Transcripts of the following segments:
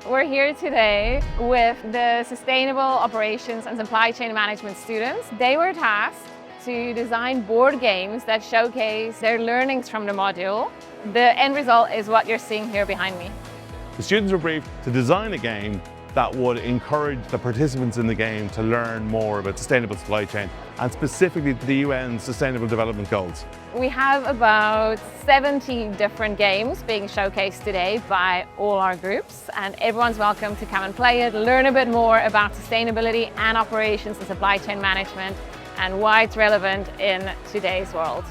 We're here today with the Sustainable Operations and Supply Chain Management students. They were tasked to design board games that showcase their learnings from the module. The end result is what you're seeing here behind me. The students were briefed to design a game that would encourage the participants in the game to learn more about sustainable supply chain and specifically the UN's Sustainable Development Goals. We have about 70 different games being showcased today by all our groups, and everyone's welcome to come and play it, learn a bit more about sustainability and operations and supply chain management and why it's relevant in today's world.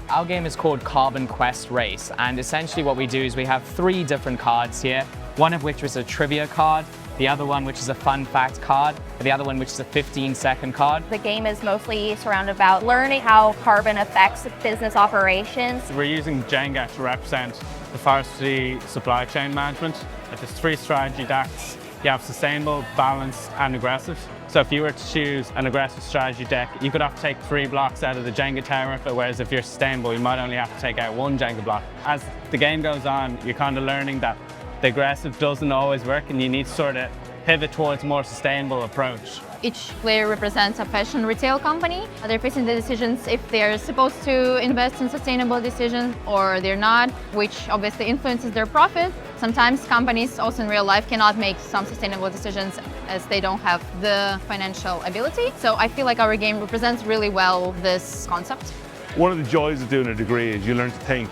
Our game is called Carbon Quest Race, and essentially what we do is we have 3 different cards here, one of which is a trivia card, the other one which is a fun fact card, and the other one which is a 15-second card. The game is mostly surrounded about learning how carbon affects business operations. We're using Jenga to represent the forestry supply chain management. There's 3 strategy decks. You have sustainable, balanced and aggressive. So if you were to choose an aggressive strategy deck, you could have to take 3 blocks out of the Jenga tower, whereas if you're sustainable, you might only have to take out 1 Jenga block. As the game goes on, you're kind of learning that the aggressive doesn't always work and you need to sort of pivot towards a more sustainable approach. Each player represents a fashion retail company. They're facing the decisions if they're supposed to invest in sustainable decisions or they're not, which obviously influences their profit. Sometimes companies also in real life cannot make some sustainable decisions as they don't have the financial ability. So I feel like our game represents really well this concept. One of the joys of doing a degree is you learn to think.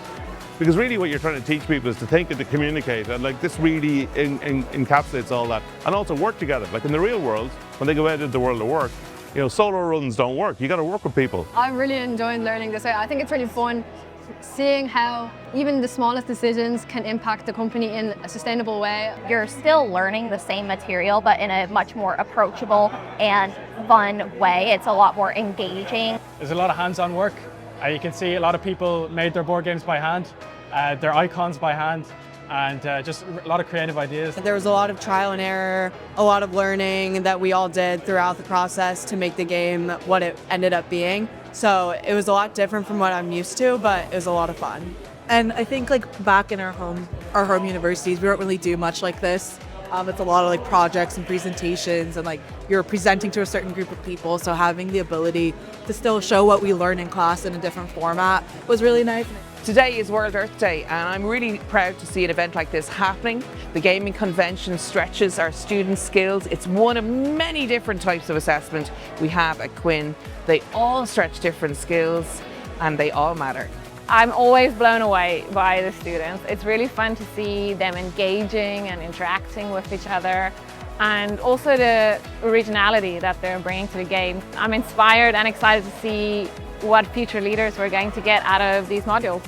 Because really what you're trying to teach people is to think and to communicate, and like this really encapsulates all that. And also work together. Like in the real world, when they go out into the world of work, you know, solo runs don't work. You got to work with people. I'm really enjoying learning this. I think it's really fun seeing how even the smallest decisions can impact the company in a sustainable way. You're still learning the same material, but in a much more approachable and fun way. It's a lot more engaging. There's a lot of hands-on work. You can see a lot of people made their board games by hand, their icons by hand, and just a lot of creative ideas. There was a lot of trial and error, a lot of learning that we all did throughout the process to make the game what it ended up being. So it was a lot different from what I'm used to, but it was a lot of fun. And I think like back in our home universities, we don't really do much like this. It's a lot of like projects and presentations and like you're presenting to a certain group of people. So having the ability to still show what we learn in class in a different format was really nice. Today is World Earth Day and I'm really proud to see an event like this happening. The gaming convention stretches our students' skills. It's one of many different types of assessment we have at Quinn. They all stretch different skills and they all matter. I'm always blown away by the students. It's really fun to see them engaging and interacting with each other, and also the originality that they're bringing to the game. I'm inspired and excited to see what future leaders we're going to get out of these modules.